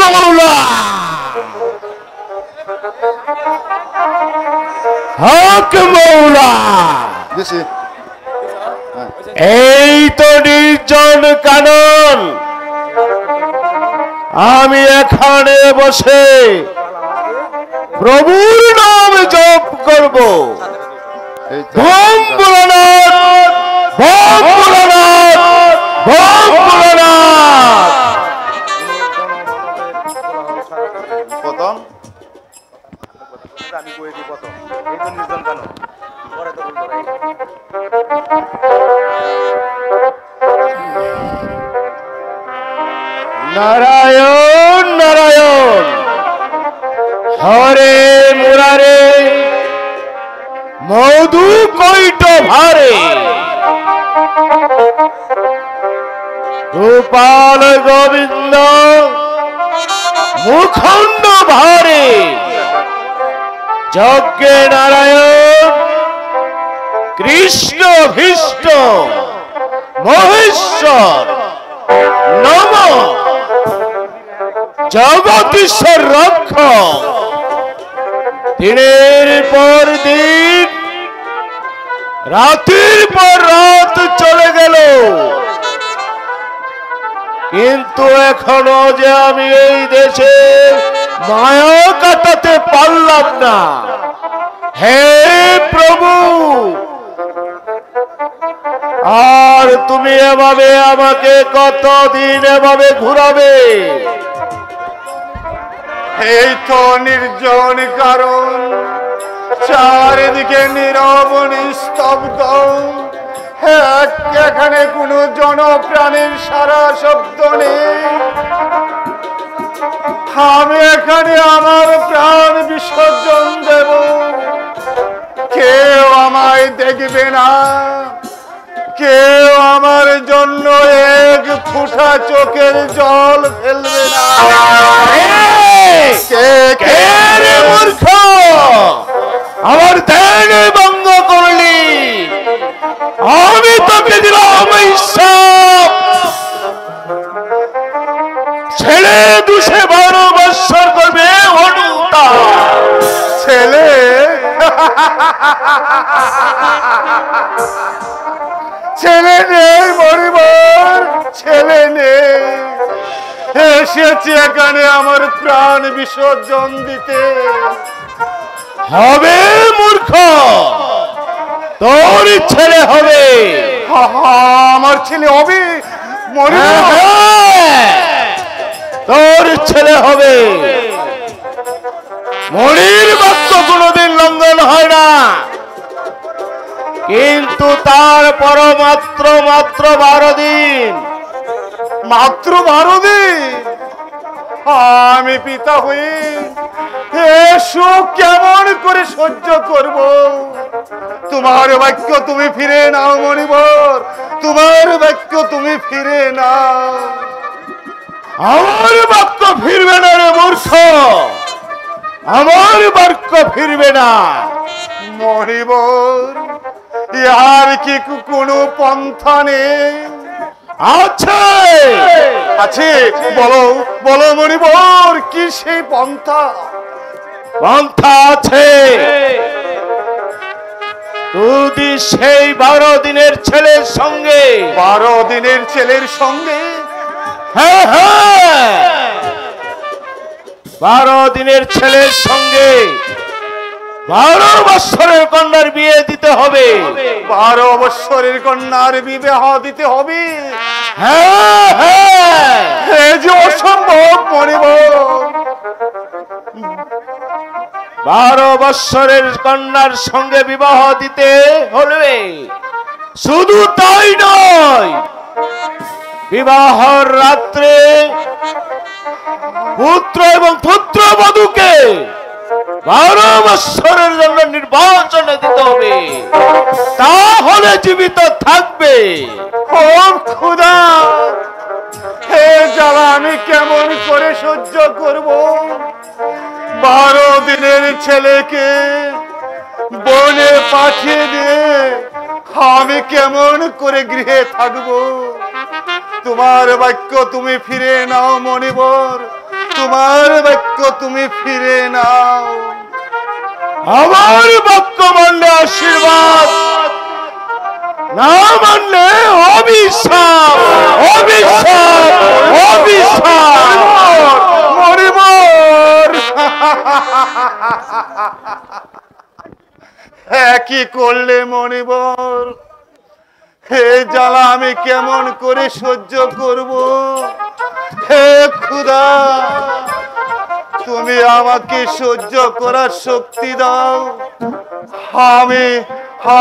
মৌলা হক মৌলা। এই তো নির্জন কানন, আমি এখানে বসে প্রভুর নাম জপ করব। Vom Bholanath, vom Bholanath, vom Bholanath. প্রথম আমি কই দিই প্রথম এই তো নির্জন কানন পরে তো বলতো নারায়ণ নারায়ণ হরে মুরারে মধু কৈট ভারে গোপাল গোবিন্দ মুখণ্ড ভারে যজ্ঞে নারায়ণ কৃষ্ণ ভীষ্ট মহেশ্বর নম জগদীশ্বর রক্ষক। দিনের পর দিন রাতের পর রাত চলে গেল, কিন্তু এখনো যে আমি এই দেশে মায়া কাটাতে পারলাম না। হে প্রভু, আর তুমি এভাবে আমাকে কতদিন এভাবে ঘুরাবে? এই তো নির্জন কারণ, চারিদিকে নীরব নিস্তব্ধ, এখানে কোনো জনপ্রাণীর সারা শব্দ নেই। আমি এখানে আমার প্রাণ বিসর্জন দেব, কেউ আমায় দেখবে না, কেউ আমার জন্য এক ফোঁটা চোখের জল ফেলবে না। মূর্খ, আমার ধ্যান ভঙ্গ করলি, আমি তোকে দিলাম ঈশ্বর। ছেলে 212 বৎসর করবে অনুতা। ছেলে ছেলে নেই মরিবার, ছেলে নেই। এসেছি এখানে আমার প্রাণ বিসর্জন দিতে। হবে মূর্খ, তোর ছেলে হবে। আমার ছেলে হবে? তোর ছেলে হবে। মরির বাক্য কোনদিন লঙ্ঘন হয় না, কিন্তু তারপর মাত্র 12 দিন। মাত্র 12 দিন? আমি পিতা হয়ে সুখ কেমন করে সহ্য করব? তোমার বাক্য তুমি ফিরে নাও মণিবর, তোমার বাক্য তুমি ফিরে নাও। আমার বাক্য ফিরবে না রে মূর্খ, আমার বাক্য ফিরবে না। মণিবর, ইহার কি কোনো পন্থা নেই? আছে আছে, বলো বলো মণিবর, কি সেই পন্থা? পন্থা আছে। যদি সেই 12 দিনের ছেলের সঙ্গে 12 দিনের ছেলের সঙ্গে? হ্যাঁ হ্যাঁ, 12 দিনের ছেলের সঙ্গে 12 বৎসরের কন্যার বিয়ে দিতে হবে। 12 বৎসরের কন্যার বিবাহ দিতে হবে? হ্যাঁ হ্যাঁ, এ যে অসম্ভব মণিবর। 12 বৎসরের কন্যার সঙ্গে বিবাহ দিতে হলে শুধু তাই নয়, বিবাহর রাত্রে পুত্র এবং পুত্রবধূকে 12 বৎসরের জন্য নির্বাচনে দিতে হবে, তাহলে জীবিত থাকবে। ও খোদা, হে জ্বালা আমি কেমন করে সহ্য করব? 12 দিনের ছেলেকে বনে পাঠিয়ে দিয়ে আমি কেমন করে গৃহে থাকবো? তোমার বাক্য তুমি ফিরে নাও মণিবর, তোমার আমার বাক্য তুমি ফিরে নাও। আমার বাক্য মানলে আশীর্বাদ, না মানলে অভিশাপ, অভিশাপ, অভিশাপ। মরিবর কি করলে মনিবর? হে জ্বালা আমি কেমন করে সহ্য করব? হে খুদা, তুমি আমাকে সহ্য করার শক্তি দাও।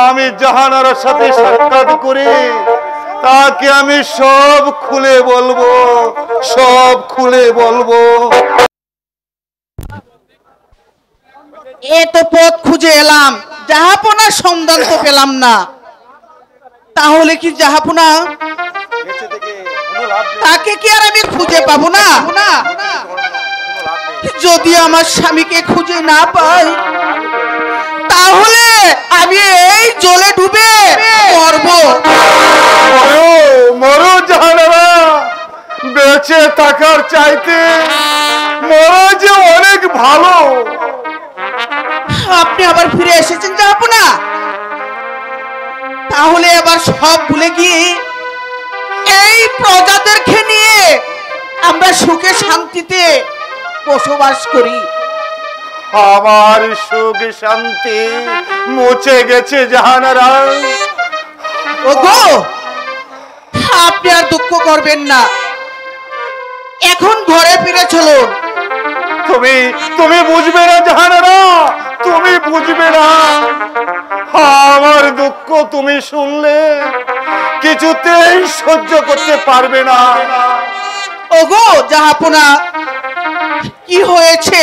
আমি জাহানার সাথে সাক্ষাৎ করে তাকে আমি সব খুলে বলবো, সব খুলে বলবো। এ তো পথ খুঁজে এলাম, জাহাপনার সন্ধান তো পেলাম না। তাহলে কি জাহাপনা তাকে কি আর আমি খুঁজে পাবো না? যদি আমার স্বামীকে খুঁজে না পাই তাহলে আমি এই জলে ডুবে মরবো। মরো জাহানারা, বেঁচে থাকার চাইতে মরো যে অনেক ভালো। আপনি আবার ফিরে এসেছেন জাহাপনা? তাহলে আবার সব ভুলে গিয়ে এই প্রজাদেরকে নিয়ে আমরা সুখে শান্তিতে বসবাস করি। আমার সুখ শান্তি মুছে গেছে জাহানারা। ওগো, আপনি আর দুঃখ করবেন না, এখন ঘরে ফিরে চলুন। তুমি বুঝবে না জাহানারা, তুমি বুঝবে না। আমার দুঃখ তুমি শুনলে কিছুতেই সহ্য করতে পারবে না। ওগো জাহাপনা, কি হয়েছে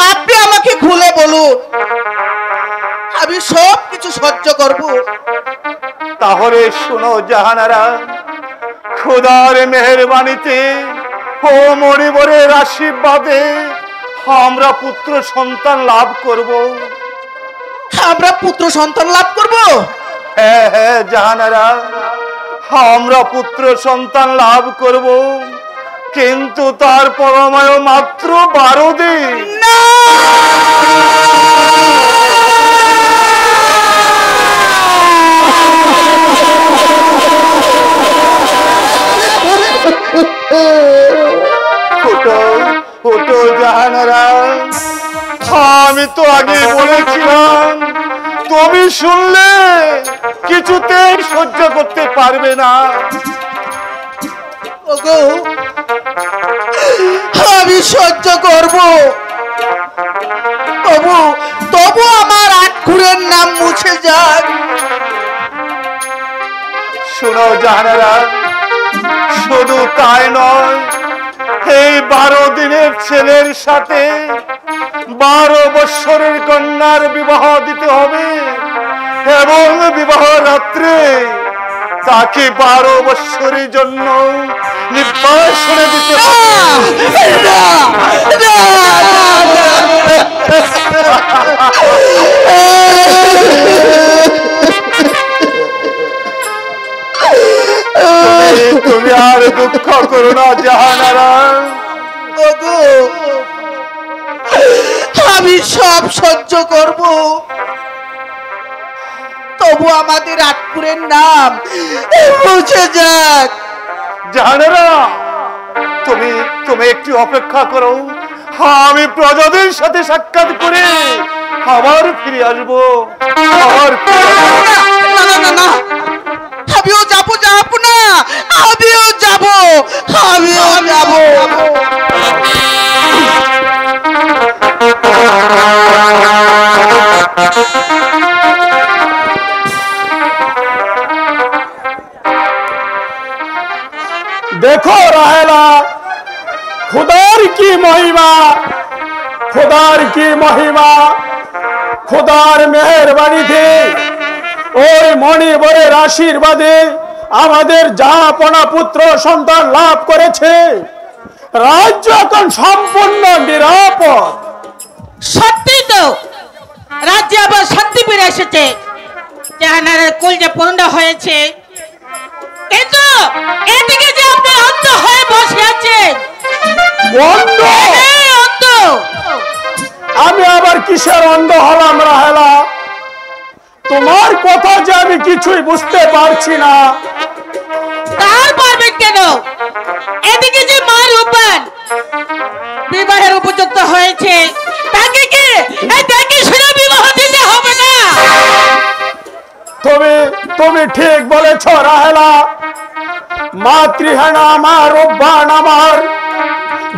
আপনি আমাকে খুলে বলুন, আমি সব কিছু সহ্য করব। তাহলে শোনো জাহানারা, খোদার মেহেরবানিতে ও মরিবরের আশীর্বাদে আমরা পুত্র সন্তান লাভ করব। আমরা পুত্র সন্তান লাভ করব? হ্যাঁ হ্যাঁ জাহানারা, আমরা পুত্র সন্তান লাভ করব, কিন্তু তার পরমায়ু মাত্র 12 দিন। না, ওটো জাহানারা, আমি তো আগে বলেছিলাম তুমি শুনলে কিছুতেই সহ্য করতে পারবে না। ওগো, আমি সহ্য করব, তবু আমার আটঘুরের নাম মুছে যাক। শোনো জাহানারা, শুধু তাই নয়, এই 12 দিনের ছেলের সাথে 12 বৎসরের কন্যার বিবাহ দিতে হবে, এবং বিবাহ রাত্রে তাকে 12 বৎসরের জন্য নির্বাসনে দিতে তুমি আর দুঃখ করো না জাহানারা। আমি সব সহ্য করব, তবু আমাদের আটপুরের নাম মুছে যাক। জাহানারা, তুমি একটু অপেক্ষা করো, আমি প্রজাদের সাথে সাক্ষাৎ করে আবার ফিরে আসবো। না, আমিও যাবো জাহাপনা, আমিও যাবো। देखो राहेला, खुदार की महिमा, खुदार की महिमा, खुदार मेहरबानी थी ওই মণিবরের আশীর্বাদে আমাদের জাহাপনা পুত্র সন্তান লাভ করেছে। রাজ্য এখন সম্পূর্ণ নিরাপদ। সত্যি তো, রাজ্যে আবার শান্তি ফিরে এসেছে, জাহানারার কলজা পূর্ণ হয়েছে। কিন্তু এদিকে যে আপনি অন্ধ হয়ে বসে আছেন, অন্ধ? অন্ধ। আমি আবার কিসের অন্ধ হলাম রাহেলা? তোমার কথা যে আমি কিছুই বুঝতে পারছি না। তার পারবেন কেন? এদিকে যে মা রূপবান বিবাহের উপযুক্ত হয়েছে, তাকে কি এই দেখে শুনে বিবাহ দিতে হবে না? তুমি ঠিক বলেছ রাহেলা। মাতৃহানা আমার, রূপবান আমার,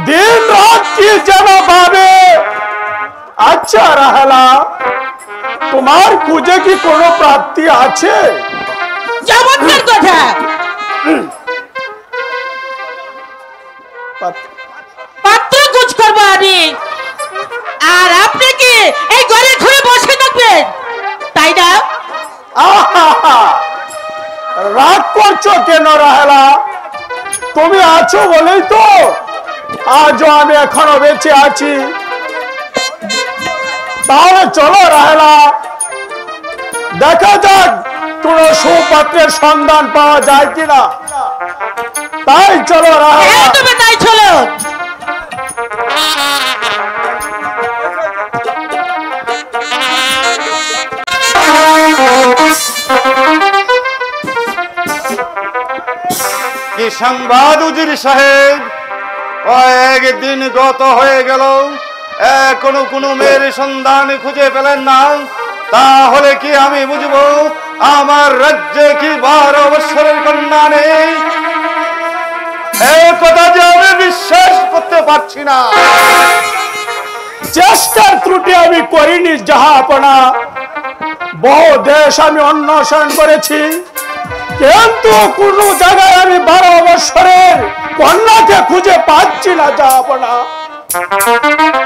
দিন রাত কি যেন ভাবে। আচ্ছা রাহেলা, তোমার খুঁজে কি কোনো প্রাপ্তি আছে? চমৎকার কথা। পাত্র খোঁজ করবো আমি, আর আপনি কি এই ঘরে ঘরে বসে থাকবেন, তাই না? আহা! রাগ করছো কেন রাহেলা? তুমি আছো বলেই তো আজও আমি এখনো বেঁচে আছি। তাহলে চলো রাহেলা, দেখা যাক কোনো সুপাত্রের সন্ধান পাওয়া যায় কিনা। তাই চলো রাহেলা। হ্যাঁ, তবে তাই চলো। কি সংবাদ উজির সাহেব? কয়েকদিন গত হয়ে গেল, এখনো কোনো মেয়ের সন্ধান খুঁজে পেলেন না। তাহলে কি আমি বুঝবো আমার রাজ্যে কি 12 বৎসরের কন্যা নেই? এই কথা যে আমি বিশ্বাস করতে পারছি না। চেষ্টার ত্রুটি আমি করিনি জাহাপনা। বহু দেশ আমি অন্বেষণ করেছি, কিন্তু কোন জায়গায় আমি 12 বৎসরের কন্যাকে খুঁজে পাচ্ছি না জাহাপনা।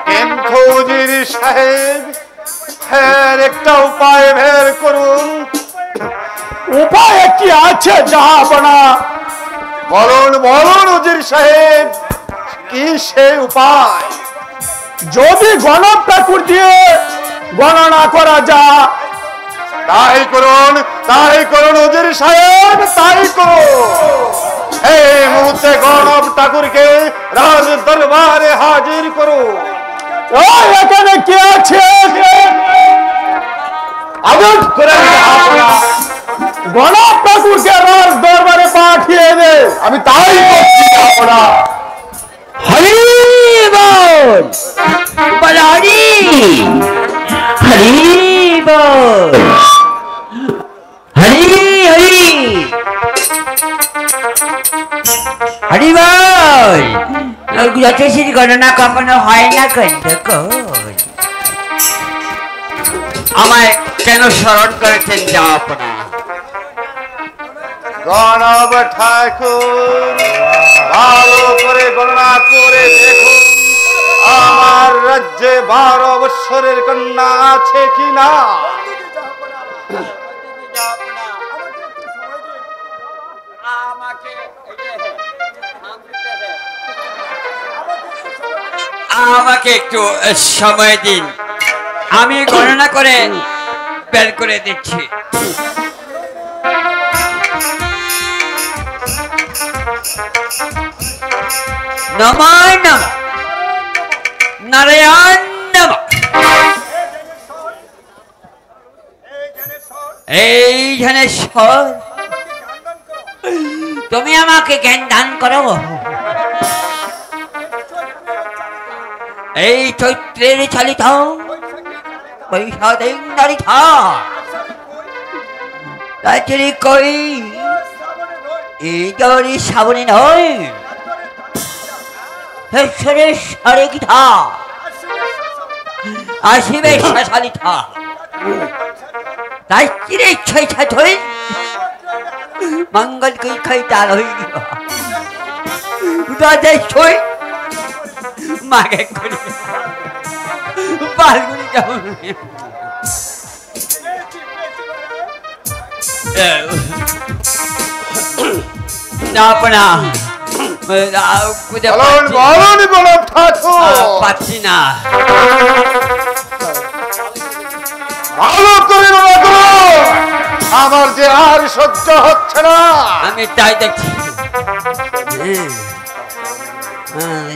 কিন্তু উজির সাহেব, এর একটা উপায় বের করুন। উপায় কি আছে জাহাপনা? বলুন বলুন উজির সাহেব, কি সেই উপায়? যদি গণক ঠাকুর দিয়ে গণনা করা যায়, তাই করুন উজির সাহেব, তাই করুন। এই মুহূর্তে গণব ঠাকুরকে রাজ দরবারে হাজির করুন। ওই এখানে কে আছে? আদেশ করেন জাহাপনা, গণক ঠাকুরকে রাজ দরবারে পাঠিয়ে দে। আমি তাই করছি জাহাপনা। হরি বল, বল হরি, হরি বল, হরি হরি, হরি বল। যথেষ্ট গণনা কখনো হয় না কন্দকর। আমায় কেন স্মরণ করেছেন জাহাপনা? গণব ঠাকুর, ভালো করে গণনা করে দেখুন আমার রাজ্যে 12 বৎসরের কন্যা আছে কিনা। আমাকে একটু সময় দিন, আমি গণনা করে বের করে দিচ্ছি। নমঃ নমঃ, নারায়ণ নমঃ। এইখানে সর, তুমি আমাকে জ্ঞান দান করো। এই চৈত্রের চালিত বৈশাখের নারিতা রাত্রি কই, এই দরি শ্রাবণী নয়, হেশ্বরের সারে গীতা আসিবে শালিতা। তাই চিরে ইচ্ছাই ছাই মঙ্গল কই খাই তার হইল উদাদের ছই মাগে করি বালগুলি কেমন না আপনা বলুন গণব ঠাকুর, পাচ্ছি না। ভালো করে গণনা করুন, আমার যে আর সহ্য হচ্ছে না। আমি তাই দেখছি।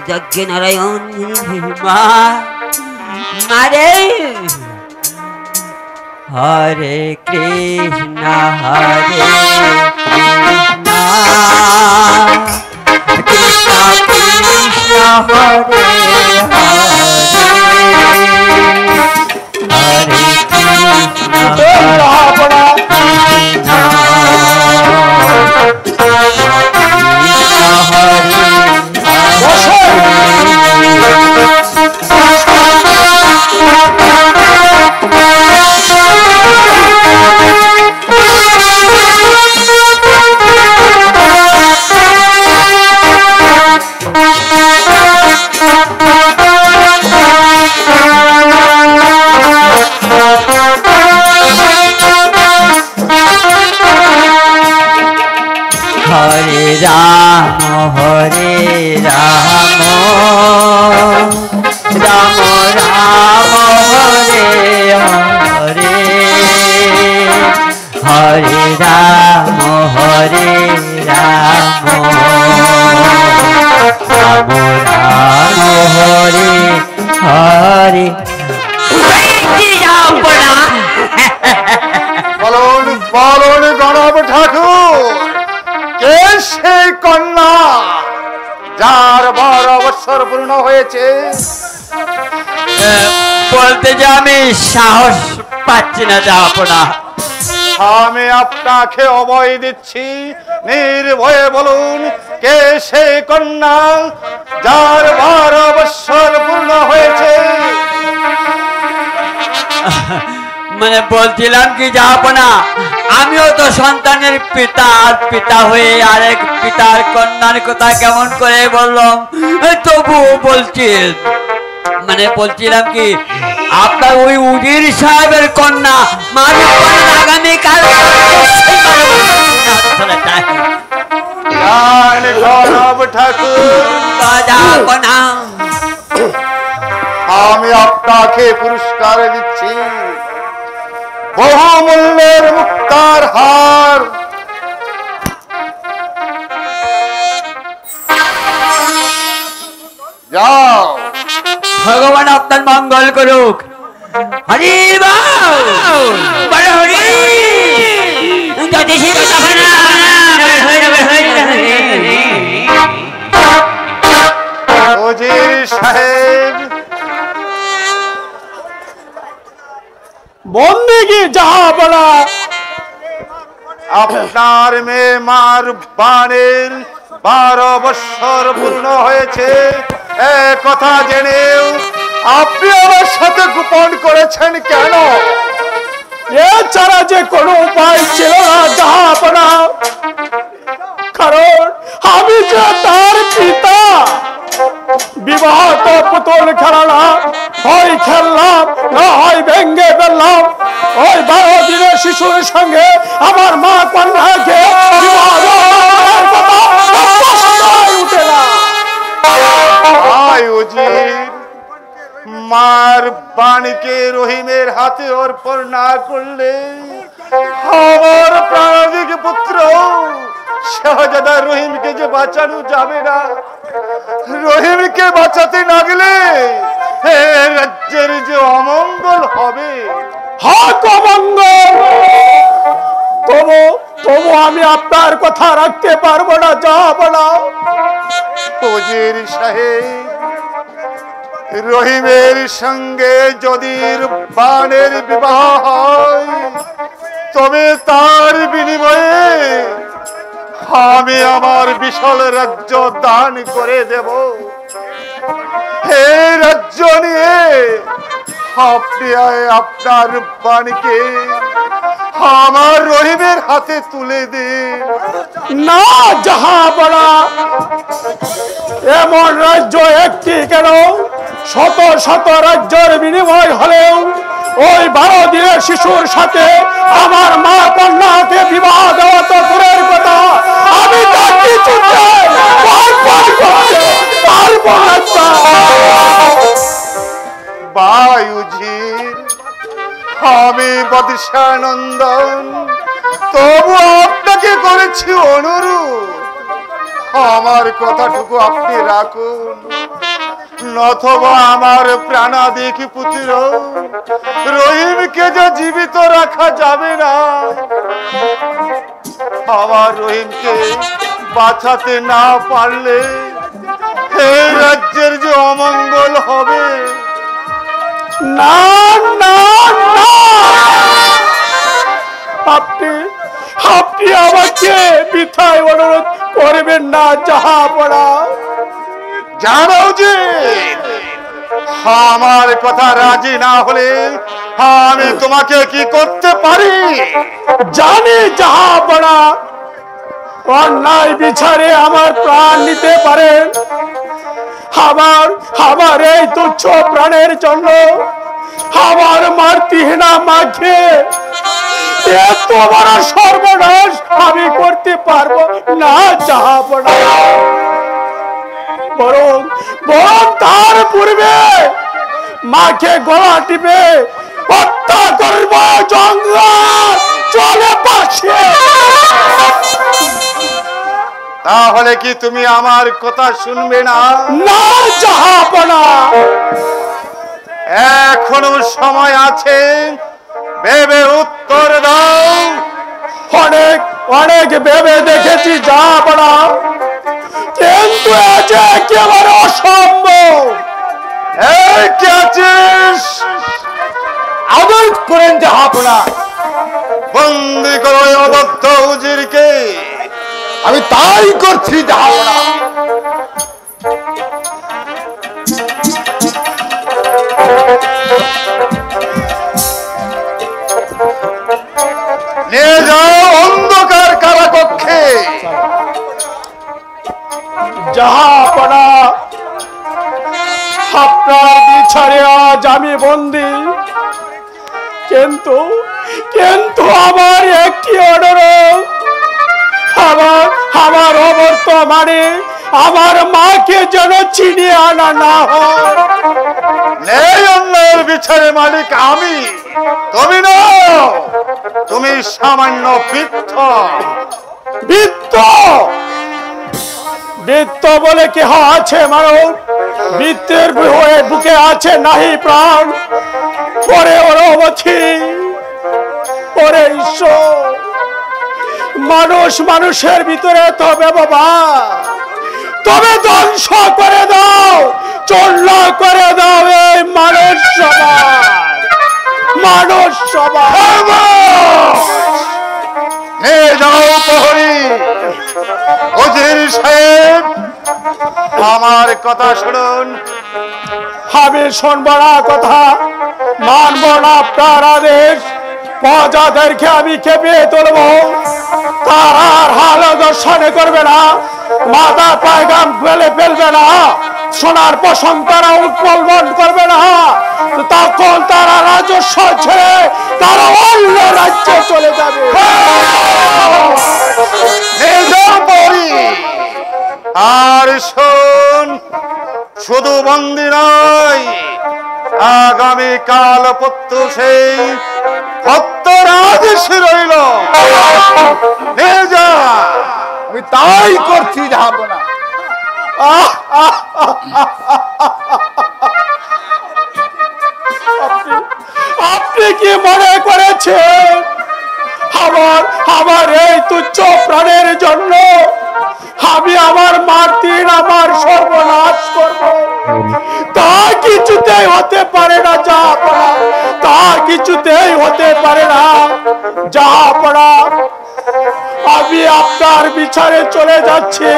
যজ্ঞ নারায়ণ মা মারে হরে কৃষ্ণ কৃষ্ণ কৃষ্ণ হরে হরে বলুন বলুন গণব ঠাকুর, কে সেই কন্যা যার 12 বছর পূর্ণ হয়েছে? বলতে যে আমি সাহস পাচ্ছি না যাপনা। আমি আপনাকে অভয় দিচ্ছি, নির্ভয়ে বলুন কে সেই কন্যা যার 12 বছর পূর্ণ হয়েছে? মানে বলছিলাম কি যাপনা, আমিও তো সন্তানের পিতা, আর পিতা হয়ে আরেক পিতার কন্যার কথা কেমন করে বললাম, তবুও বলছি মানে বলছিলাম কি আপনার ওই উজির সাহেবের কন্যা আগামীকাল ঠাকুর, আমি আপনাকে পুরস্কার দিচ্ছি, বহুমূল্যের মুক্তার হার। যাও, ভগবান আপনার মঙ্গল করুক। হরি হরি ওজির সাহেব, বন্দেগি জাহাপনা, আপনার মেয়ে মার বানের 12 বছর পূর্ণ হয়েছে, এ কথা জেনেও আপনি আমার সাথে গোপন করেছেন কেন? এছাড়া যে কোনো উপায় ছিল না জাহাপনা, কারণ আমি যে তার পিতা। বিবাহ তো পুতুল খেলা না, হয় খেললাম না হয় ভেঙ্গে ফেললাম। ওই 12 দিনের শিশুর সঙ্গে আমার মা কন্যাকে বিবাহ দেওয়ার কথা প্রশ্নই উঠে না। মার বাণীকে রহিমের হাতে অর্পণ না করলে আমার প্রাণাধিক পুত্র শাহজাদা রহিমকে যে বাঁচানো যাবে না। রহিমকে বাঁচাতে না গেলে রাজ্যের যে অমঙ্গল হবে। হাত অমঙ্গল, তবু আমি আপনার কথা রাখতে পারবো না যাহাপনা। ওজির সাহেব, রহিমের সঙ্গে যদি বানের বিবাহ হয় তবে তার বিনিময়ে আমি আমার বিশাল রাজ্য দান করে দেব। এই রাজ্য নিয়ে আপনি আপনার বাণীকে আমার রহিমের হাতে তুলে দিন। না জাহাপনা, এমন রাজ্য একটি কেন, শত শত রাজ্যের বিনিময় হলেও ওই 12 দিনের শিশুর সাথে আমার মা কন্যাকে বিবাহ দেওয়া তো দূরের কথা, আমি তা কিছুতে পারবো না। বায়ুজির, আমি বৎসানন্দন তবু আপনাকে করেছি অনুরোধ, আমার কথাটুকু আপনি রাখুন, নথবা আমার প্রাণাধিক পুত্র রহিমকে যে জীবিত রাখা যাবে না। আমার রহিমকে বাঁচাতে না পারলে এই রাজ্যের যে অমঙ্গল হবে। না না না, আপনি আপনি আমাকে মিথ্যায় অনুরোধ করবেন না জাহাপনা। জানো যে আমার কথা রাজি না হলে আমি তোমাকে কি করতে পারি? জানি জাহাপনা, অন্যায় বিচারে আমার প্রাণ নিতে পারেন। আমার এই তুচ্ছ প্রাণের জন্য আমার মাতৃহীনা মাকে এত বড় সর্বনাশ আমি করতে পারবো না জাহাপনা। বরং তার পূর্বে মাকে গলা টিপে হত্যা করব জঙ্গল চলে পাশে। তাহলে কি তুমি আমার কথা শুনবে না? না জাহাপনা, এখনো সময় আছে, ভেবে উত্তর দাও। অনেক অনেক ভেবে দেখেছি জাহাপনা, কিন্তু আজ একেবারে অসম্ভব। এই কে আছিস? আদেশ করেন জাহাপনা। বন্দি করো এই অদত্ত উজিরকে। আমি তাই করছি জাহাপনা। নিয়ে যাও অন্ধকার কারাকক্ষে। জাহাপনা, আপনার বিচারে আজ আমি বন্দি, কিন্তু আমার একটি অনুরোধ, আমার অবর্তমানে আমার মাকে যেন চিনিয়ে আনা না হয়। নেই অন্যের বিচারে মালিক আমি, তুমি নও। তুমি সামান্য বৃদ্ধ। বৃত্ত বলে কি আছে মানুষ? বৃত্তের বুকে আছে নাহি প্রাণ। ওরে অরবথি, ওরে ঈশ্বর, মানুষের ভিতরে তবে বাবা, তবে ধ্বংস করে দাও, চূর্ণ করে দাও এই মানুষ সমাজ। নিয়ে যাও প্রহরী। উজির সাহেব, আমার কথা শুনুন। আমি শুনব না কথা, মানব না আপনার আদেশ। প্রজাদেরকে আমি খেপিয়ে তুলব, তার হাল দর্শনে করবে না, মাথা পায়গাম ফেলে ফেলবে না, সোনার পশম তারা উৎপলবন করবে না। তখন তারা রাজস্ব ছেড়ে তারা অন্য রাজ্যে চলে যাবে। আর শোন, শুধু বন্দি নয়, আগামী কাল প্রত্যুষে হত্যার আদেশ রইল। নিয়ে যা। আমি তাই করছি জাহাপনা। আপনি কি মনে করেছেন আমার এই তুচ্ছ প্রাণের জন্য আমি আমার মাতৃর আমার সর্বনাশ করব? তা কিছুতেই হতে পারে না জাহাপনা, তা কিছুতেই হতে পারে না জাহাপনা। আমি আপনার বিচারে চলে যাচ্ছি,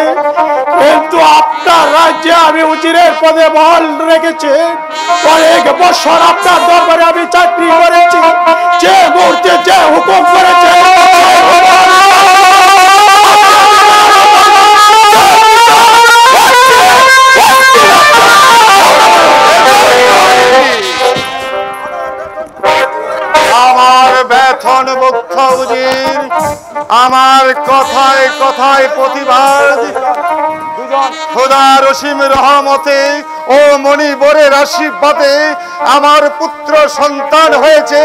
কিন্তু আপনার রাজ্যে আমি উজিরের পদে বহাল রেখেছি। অনেক বছর আপনার দরবারে আমি চাকরি করেছি, যে মুহূর্তে যে হুকুম করেছে আমার বেতন মুখ্য উজির, আমার কথায় কথায় প্রতিবাদ। খোদা রসিম রহমতে ও মণিবরের আশীর্বাদে আমার পুত্র সন্তান হয়েছে,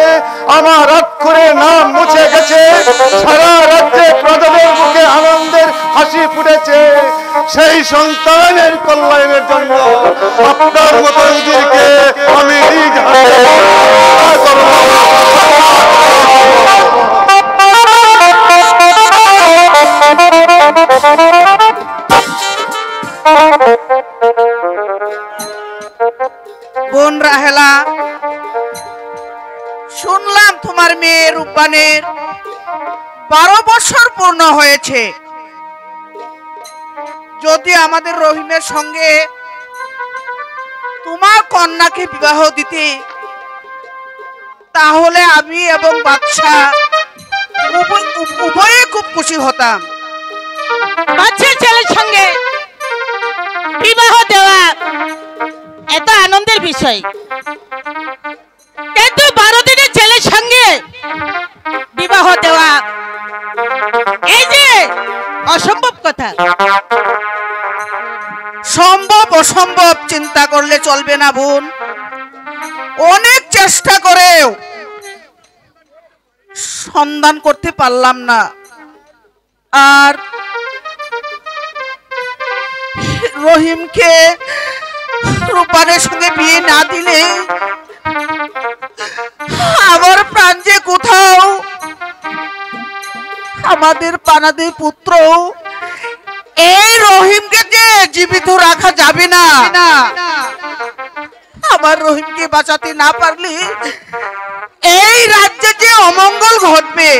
আমার অক্ষরে নাম মুছে গেছে, সারা রাজ্যে প্রজাদের মুখে আনন্দের হাসি ফুটেছে। সেই সন্তানের কল্যাণের জন্য আপনার মতো উজিরকে আমি নিজ হাতে বোন রাহেলা, শুনলাম তোমার মেয়ে রূপবানের 12 বছর পূর্ণ হয়েছে। যদি আমাদের রহিমের সঙ্গে তোমার কন্যাকে বিবাহ দিতে, তাহলে আমি এবং বাদশা উভয়ে খুব খুশি হতাম। বাচ্চার ছেলের সঙ্গে বিবাহ দেওয়া এত আনন্দের বিষয়, কিন্তু 12 দিনের ছেলের সঙ্গে বিবাহ দেওয়া এই যে অসম্ভব কথা। সম্ভব অসম্ভব চিন্তা করলে চলবে না বোন। অনেক চেষ্টা করেও সন্ধান করতে পারলাম না। আর রহিমকে রূপবানের সঙ্গে বিয়ে না দিলে আমার প্রাণ যে কোথাও, আমাদের পানাদের পুত্র এই রহিমকে যে জীবিত রাখা যাবে না। আমার রহিমকে বাঁচাতে না পারলে এই রাজ্যে যে অমঙ্গল ঘটবে।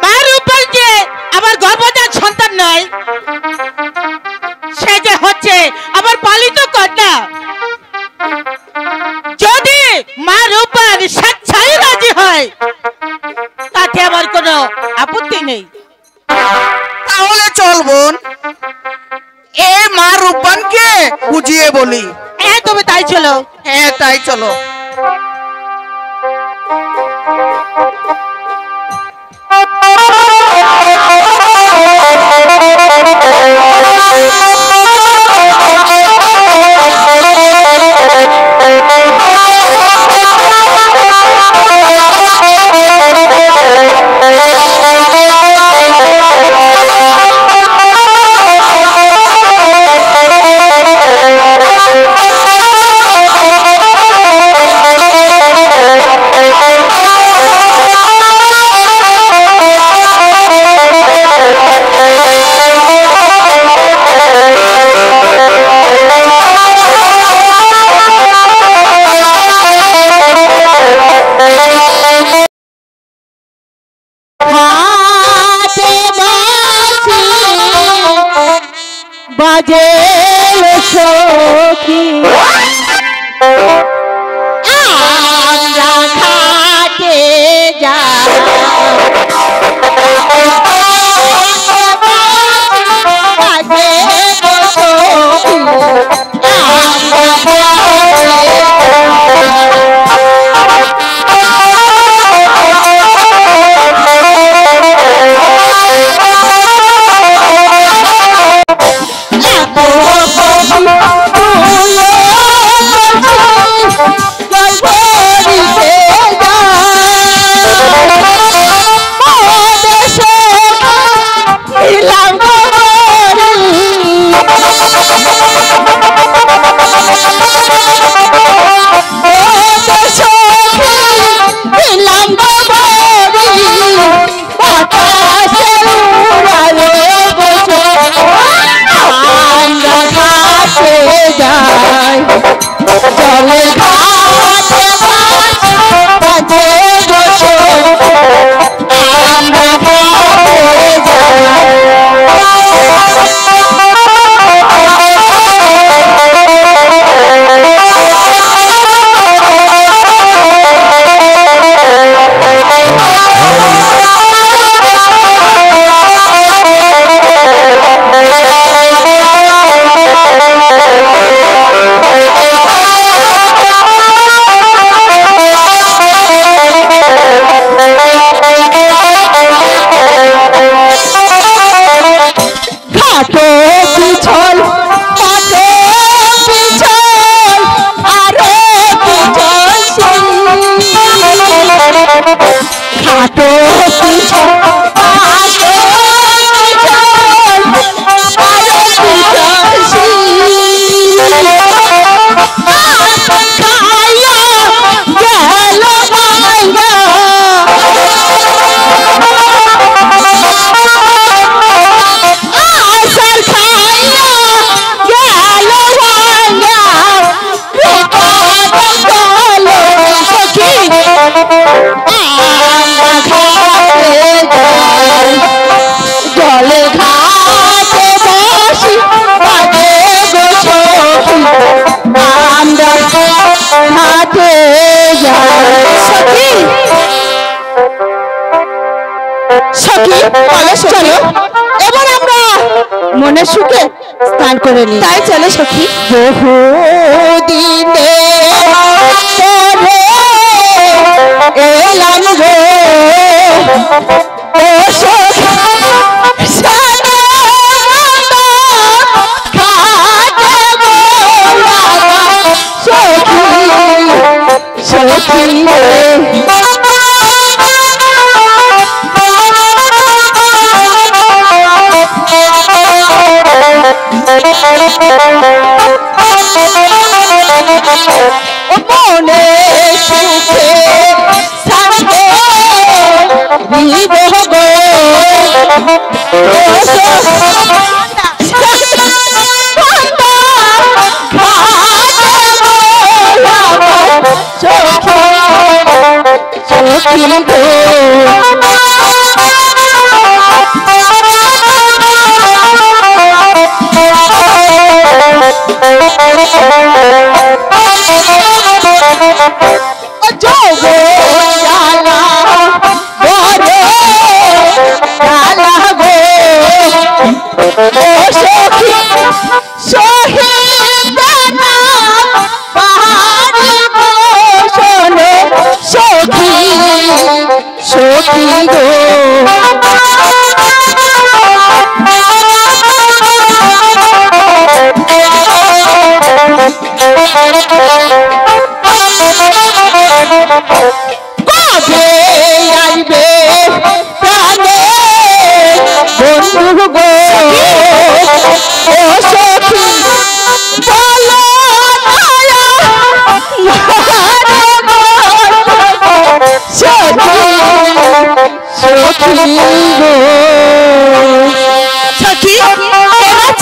মার উপর যে আমার গর্ভজাত সন্তান নয়, সে যে হচ্ছে আমার পালিত কন্যা। যদি মার উপর স্বেচ্ছায় রাজি হয়, তাতে আমার কোনো আপত্তি নেই। তাহলে চল বোন, এ মা রূপবানকে বুঝিয়ে বলি। হ্যাঁ, তবে তাই চলো। হ্যাঁ, তাই চলো। সখী চলো এবার আমরা মনের সুখে স্নান করে নিই। তাই চলো সখী। বহু দিনে এলাম গো ও সখী মনে সুখে থাকবে বিবহ গো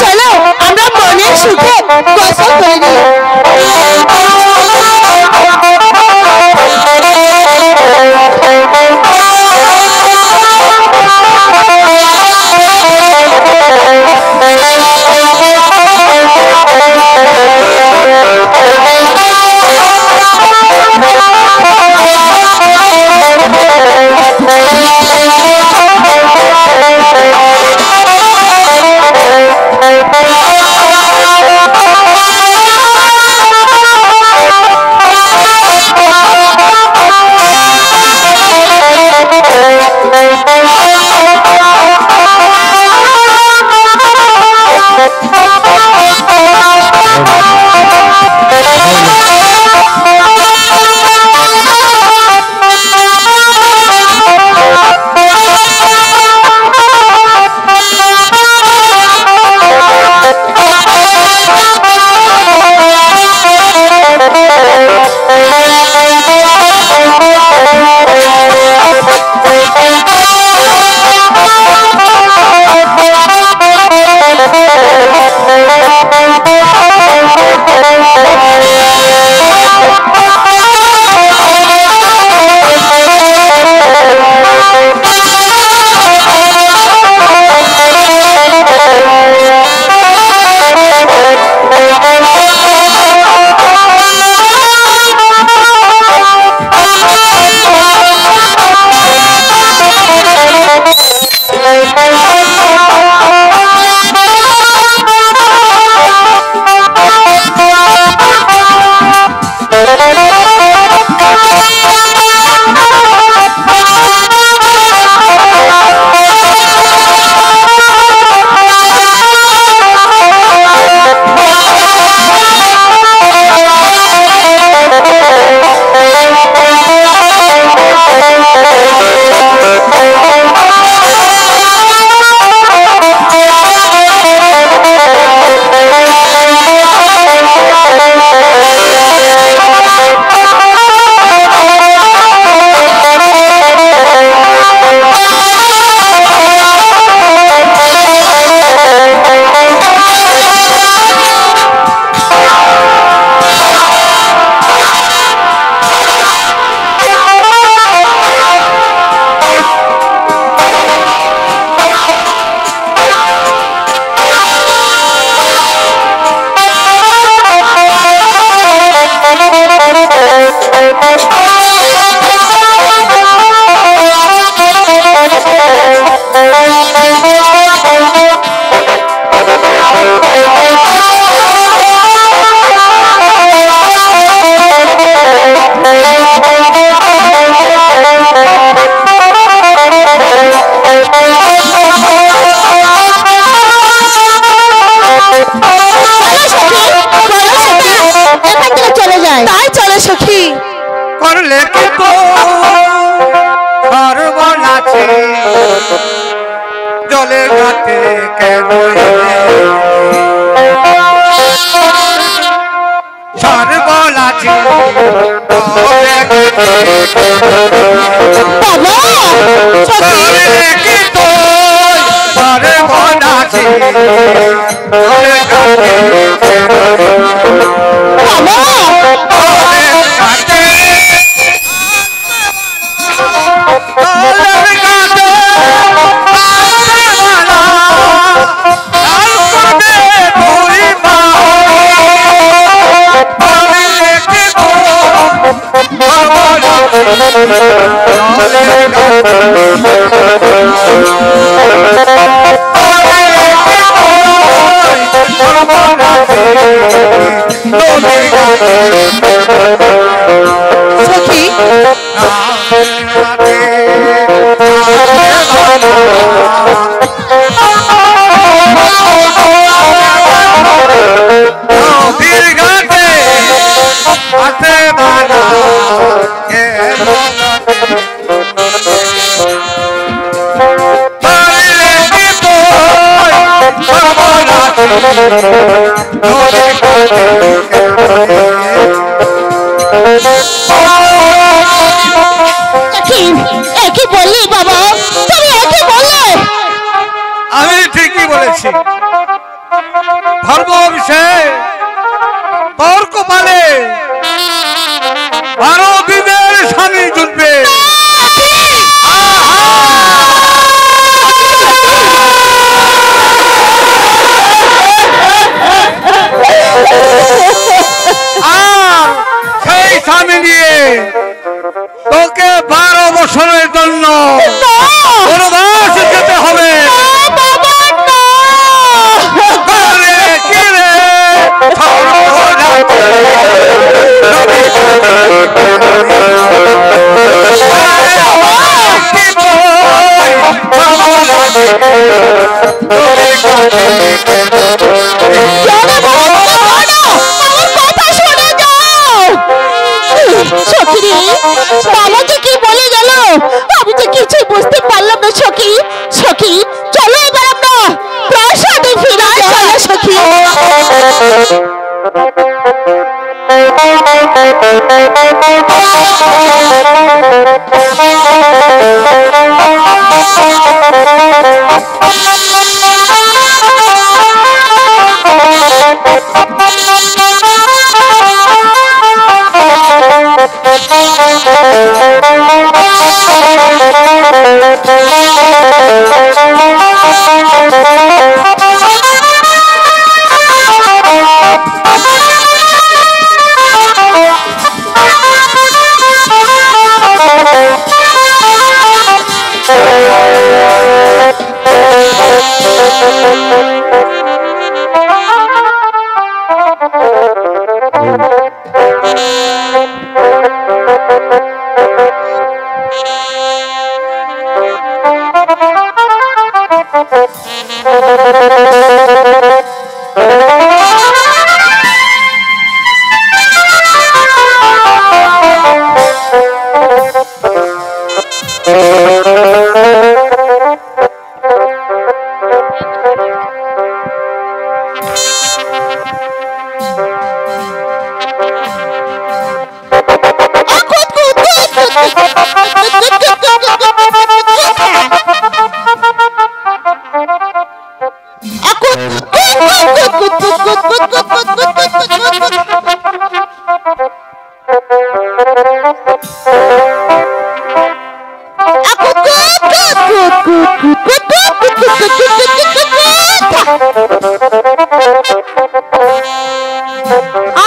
চলো আমরা মনের সুখে গোসল করে নিই। করলে কি তো সর্বনাশী জলে ঘাটে কেন সর্বনাশী করলে কি তো সর্বনাশী জলে ঘাটে সখী একই বললি বাবা, তুমি একই বললে। আমি ঠিকই বলেছি। ধর্ম বিষয়ে তোর কপালে 12 দিনের স্বামী জুটবে। আর সেই স্বামী নিয়ে তোকে 12 বছরের জন্য বনবাস যেতে হবে। বাবা যে কি বলে গেল আমি তো কিছুই বুঝতে পারলাম না। সখী সখী চলো এবার আমরা প্রাসাদে ফিরে যাই। সখী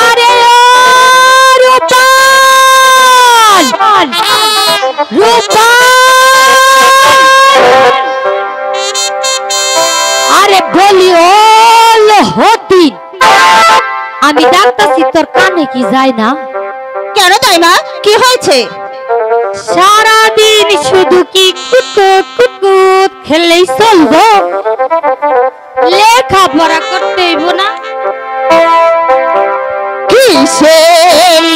আরে রূপাল রূপাল আরে বলি ও হতি আমি ডাকতাছি তোর কানে কি যায় না? কেন যায় না? কি হয়েছে? সারাদিন শুধু কি কুটকুট কুটকুট খেললেই চলবো? লেখাপড়া করতে হইব না? কিসে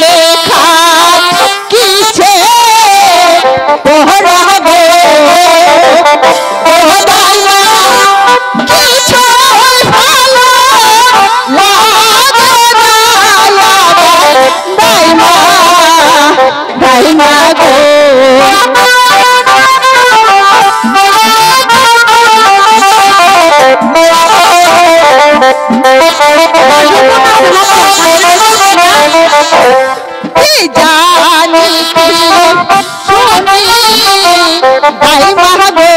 লেখা কি কি জানি কি শুনি দাই মাগো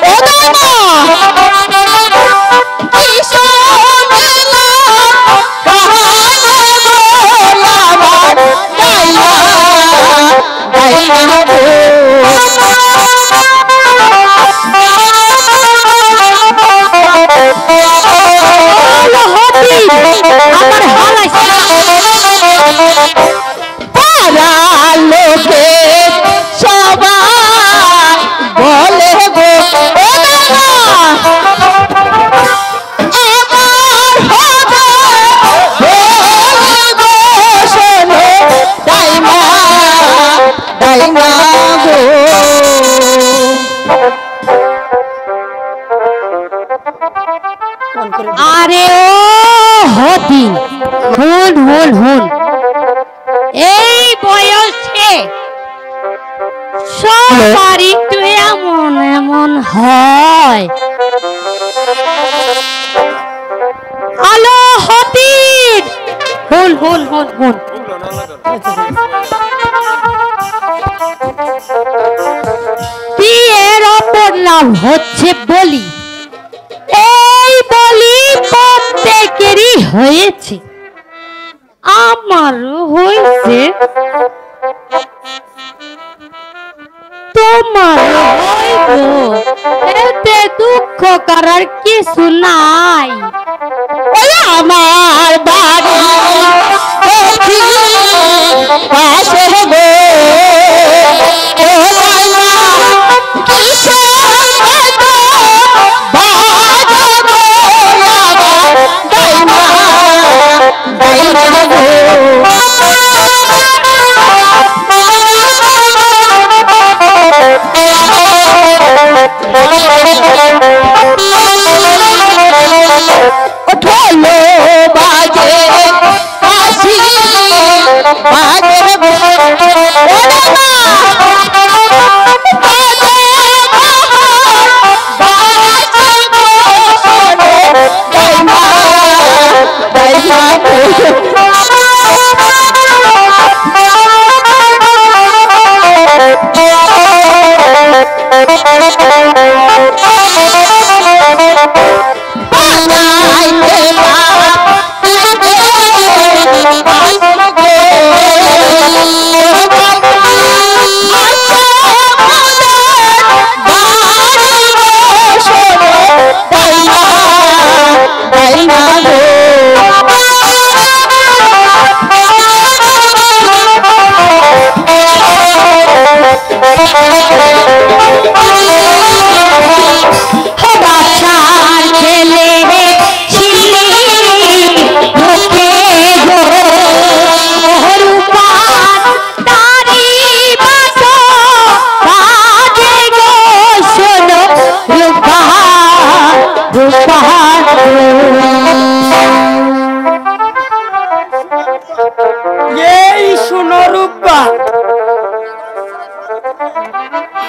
ও দাই মা কি শুনলাম কানে বলাবার দাই মাগো আমার হালাইছে পাড়া লোকে সবাই বলে গো ও দাদা আমার হবে গো শোনো দাইমা গো আরে ও হতি হুন হুন হুন এই বয়সে সবার একটু এমন এমন হয় আলো হতি হুন হুন হুন হুন বিয়ের অপর নাম হচ্ছে বলি এই বলি প্রত্যেকেরই হয়েছে আমারও হয়েছে তোমারও হইব এতে দুঃখ করার কিছু নাই আমার বাড়ি পাশে গো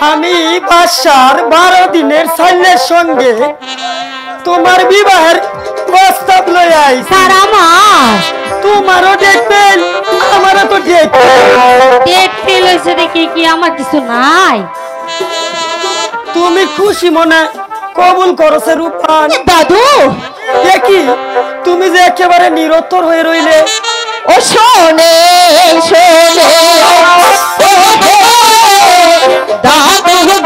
আমি বাদশার 12 দিনের সৈন্যের সঙ্গে তোমার বিবাহের প্রস্তাব লই আই স্যার আমার তোমারও দেখবেন আমারও তো ডেট ফেল হয়েছে দেখি কি আমার কিছু নাই তুমি খুশি মনে কবুল করছে রূপান দাদু দেখি তুমি যে একেবারে নিরুত্তর হয়ে রইলে ও শোনে শোনে দাদু গো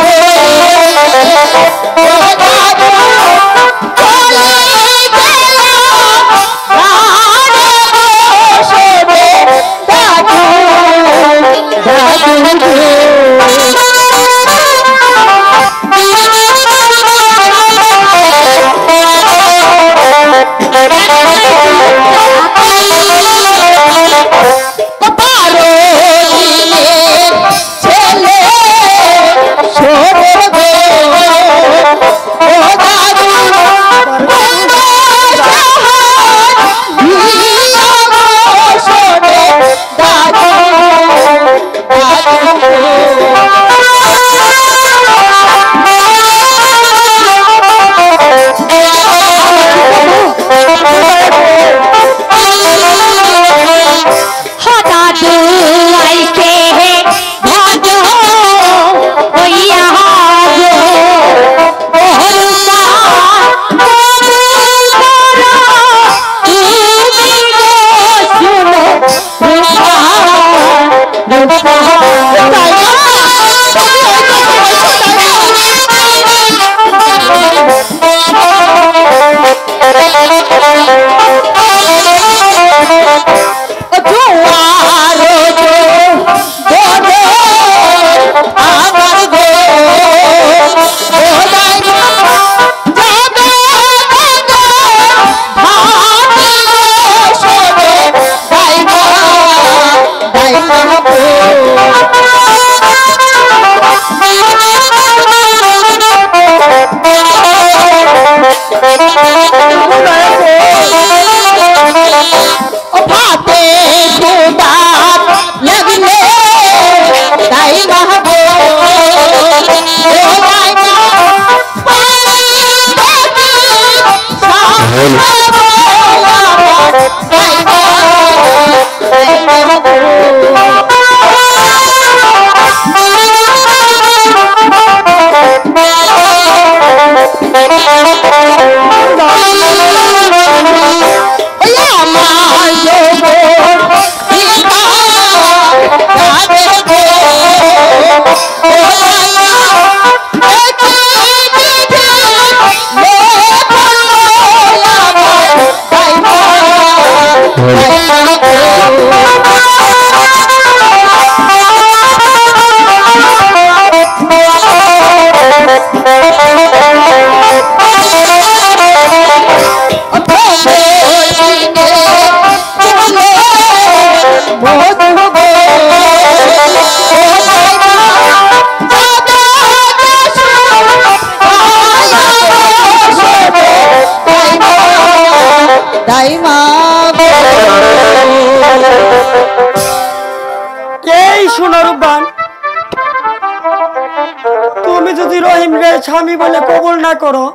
তুমি যদি রহিম রে স্বামী বলে কবুল না করো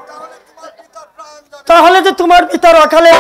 তাহলে যে তোমার পিতার অকালে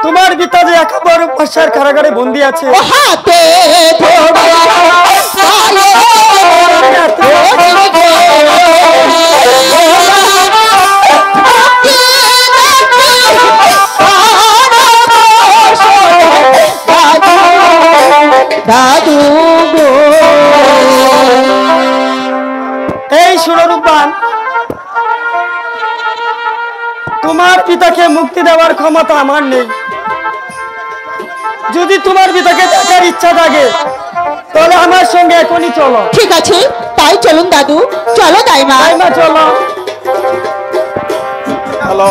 তোমার পিতা যে একেবারে পাশার কারাগারে বন্দী আছে হাতে দাদু এই সুররূপান তোমার পিতাকে মুক্তি দেওয়ার ক্ষমতা আমার নেই যদি তোমার পিতাকে দেখার ইচ্ছা থাকে তাহলে আমার সঙ্গে এখনই চলো ঠিক আছে তাই চলুন দাদু চলো দাইমা চলো হ্যালো